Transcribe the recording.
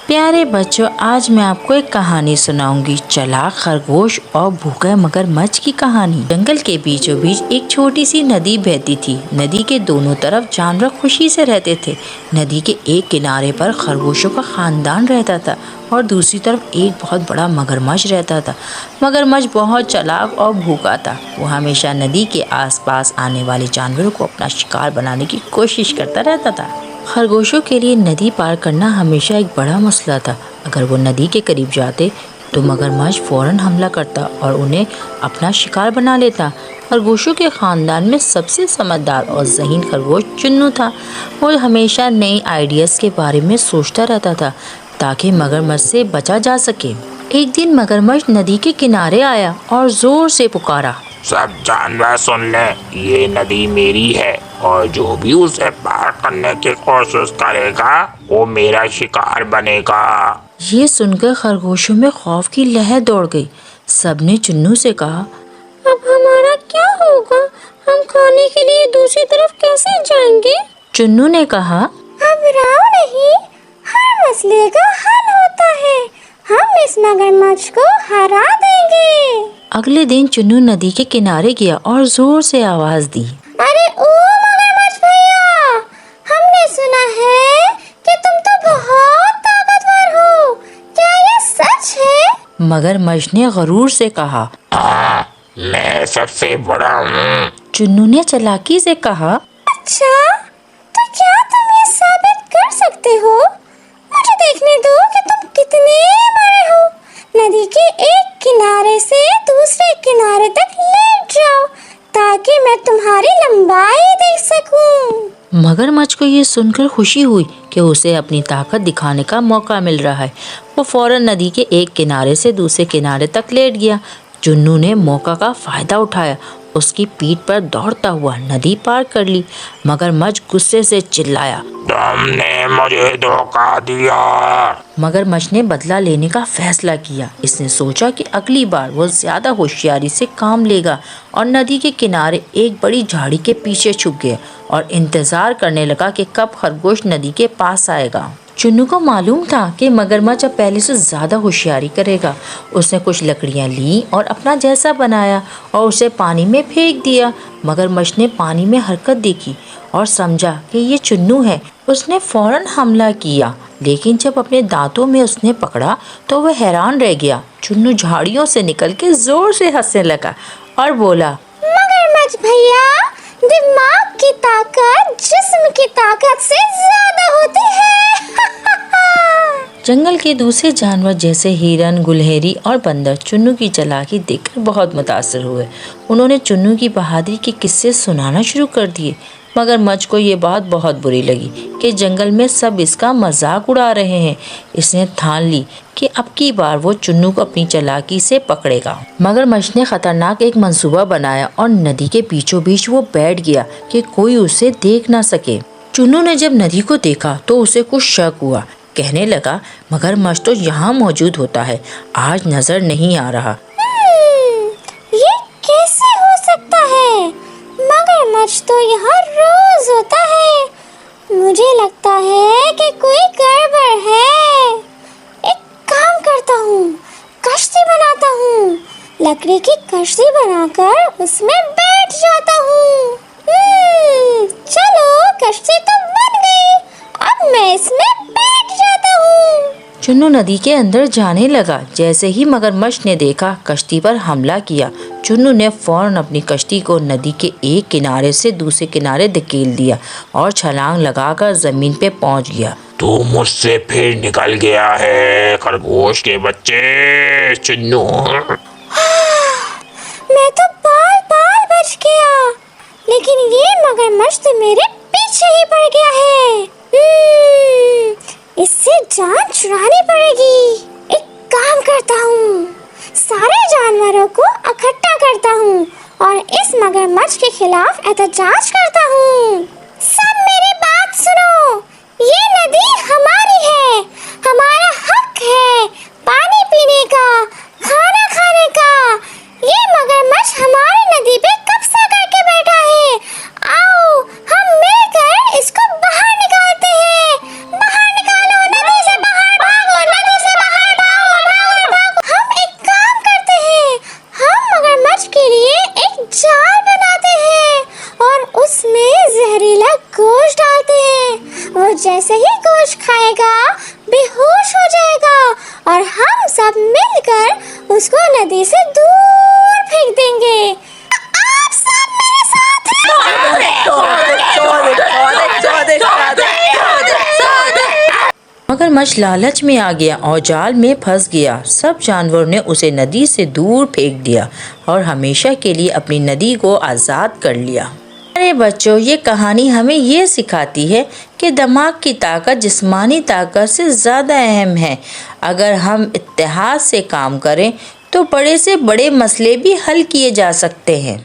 प्यारे बच्चों, आज मैं आपको एक कहानी सुनाऊंगी। चालाक खरगोश और भूखे मगरमच्छ की कहानी। जंगल के बीचों बीच एक छोटी सी नदी बहती थी। नदी के दोनों तरफ जानवर खुशी से रहते थे। नदी के एक किनारे पर खरगोशों का खानदान रहता था और दूसरी तरफ एक बहुत बड़ा मगरमच्छ रहता था। मगरमच्छ बहुत चालाक और भूखा था। वो हमेशा नदी के आसपास आने वाले जानवरों को अपना शिकार बनाने की कोशिश करता रहता था। खरगोशों के लिए नदी पार करना हमेशा एक बड़ा मसला था। अगर वो नदी के करीब जाते तो मगरमच्छ फौरन हमला करता और उन्हें अपना शिकार बना लेता। खरगोशों के खानदान में सबसे समझदार और ज़हीन खरगोश चुन्नू था। वो हमेशा नए आइडियाज़ के बारे में सोचता रहता था ताकि मगरमच्छ से बचा जा सके। एक दिन मगरमच्छ नदी के किनारे आया और ज़ोर से पुकारा, सब जानवर सुन ले, ये नदी मेरी है और जो भी उसे पार करने की कोशिश करेगा वो मेरा शिकार बनेगा। ये सुनकर खरगोशों में खौफ की लहर दौड़ गई। सबने चुन्नू से कहा, अब हमारा क्या होगा? हम खाने के लिए दूसरी तरफ कैसे जाएंगे? चुन्नू ने कहा, घबराओ नहीं, हर मसले का हल होता है। हम इस मगरमच्छ को हरा देंगे। अगले दिन चुन्नू नदी के किनारे गया और जोर से आवाज दी, अरे ओ मगरमच्छ भैया, हमने सुना है कि तुम तो बहुत ताकतवर हो। क्या ये सच है? मगरमच्छ ने गरूर से कहा, हाँ, मैं सबसे बड़ा हूँ। चुन्नू ने चालाकी से कहा, अच्छा, तो क्या तुम ये साबित कर सकते हो? मुझे देखने दो कि तुम कितने बड़े हो। नदी के एक किनारे से दूसरे किनारे तक लेट जाओ ताकि मैं तुम्हारी लंबाई देख सकूं। मगरमच्छ को ये सुनकर खुशी हुई कि उसे अपनी ताकत दिखाने का मौका मिल रहा है। वो फौरन नदी के एक किनारे से दूसरे किनारे तक लेट गया। चुन्नू ने मौका का फायदा उठाया, उसकी पीठ पर दौड़ता हुआ नदी पार कर ली। मगरमच्छ गुस्से से चिल्लाया, तुमने मुझे धोखा दिया। मगरमच्छ ने बदला लेने का फैसला किया। इसने सोचा कि अगली बार वो ज्यादा होशियारी से काम लेगा और नदी के किनारे एक बड़ी झाड़ी के पीछे छुप गया और इंतजार करने लगा कि कब खरगोश नदी के पास आएगा। चुन्नू को मालूम था कि मगरमच्छ अब पहले से ज्यादा होशियारी करेगा। उसने कुछ लकड़ियां ली और अपना जैसा बनाया और उसे पानी में फेंक दिया। मगरमच्छ ने पानी में हरकत देखी और समझा कि ये चुन्नू है। उसने फौरन हमला किया, लेकिन जब अपने दांतों में उसने पकड़ा तो वह हैरान रह गया। चुन्नू झाड़ियों से निकल के जोर से हंसने लगा और बोला, मगरमच्छ भैया, दिमाग की ताकत जिस्म की ताकत से ज्यादा होती है। जंगल के दूसरे जानवर जैसे हिरन, गुलहेरी और बंदर चुन्नू की चालाकी देखकर बहुत मुतासिर हुए। उन्होंने चुन्नू की बहादुरी के किस्से सुनाना शुरू कर दिए। मगरमच्छ को ये बात बहुत बुरी लगी कि जंगल में सब इसका मजाक उड़ा रहे हैं। इसने ठान ली कि अब की बार वो चुन्नू को अपनी चालाकी से पकड़ेगा। मगरमच्छ ने खतरनाक एक मंसूबा बनाया और नदी के बीचों बीच वो बैठ गया कि कोई उसे देख ना सके। चुन्नू ने जब नदी को देखा तो उसे कुछ शक हुआ। कहने लगा, मगरमच्छ तो यहाँ मौजूद होता है, आज नजर नहीं आ रहा। ये कैसे हो सकता है? मगरमच्छ तो यहाँ रोज होता है। मुझे लगता है कि कोई गड़बड़ है। एक काम करता हूँ, कश्ती बनाता हूँ। लकड़ी की कश्ती बनाकर उसमें बैठ जाता हूँ। चलो, कश्ती तो बन गई। अब मैं इसमें बैठ जाता हूँ। चुन्नू नदी के अंदर जाने लगा। जैसे ही मगरमच्छ ने देखा, कश्ती पर हमला किया। चुन्नू ने फौरन अपनी कश्ती को नदी के एक किनारे से दूसरे किनारे धकेल दिया और छलांग लगाकर जमीन पे पहुंच गया। तू मुझसे फिर निकल गया है खरगोश के बच्चे, चुन्नू। मैं तो बाल बाल बच गया, लेकिन ये मगरमच्छ तो मेरे पीछे ही पड़ गया है। इससे जान छुड़ानी पड़ेगी। एक काम करता हूँ, सारे जानवरों को इकट्ठा करता हूँ और इस मगरमच्छ के खिलाफ एहतजाज करता हूँ। सब मेरी बात सुनो, ये नदी हमारी है, हमारा हक है पानी पीने का, खाना खाने का। ये मगरमच्छ हमारी नदी पे कब्जा करके बैठा है। आओ, हम मिलकर इसको बाहर निकालते हैं। बाहर निकालो, नदी से बाहर भागो, जैसे ही गोश्त खाएगा बेहोश हो जाएगा और हम सब मिलकर उसको नदी से दूर फेंक देंगे। आप सब मेरे साथ मगरमच्छ लालच में आ गया और जाल में फंस गया। सब जानवरों ने उसे नदी से दूर फेंक दिया और हमेशा के लिए अपनी नदी को आज़ाद कर लिया। अरे बच्चों, ये कहानी हमें ये सिखाती है कि दिमाग की ताकत जिस्मानी ताकत से ज़्यादा अहम है। अगर हम इत्तेहाद से काम करें तो बड़े से बड़े मसले भी हल किए जा सकते हैं।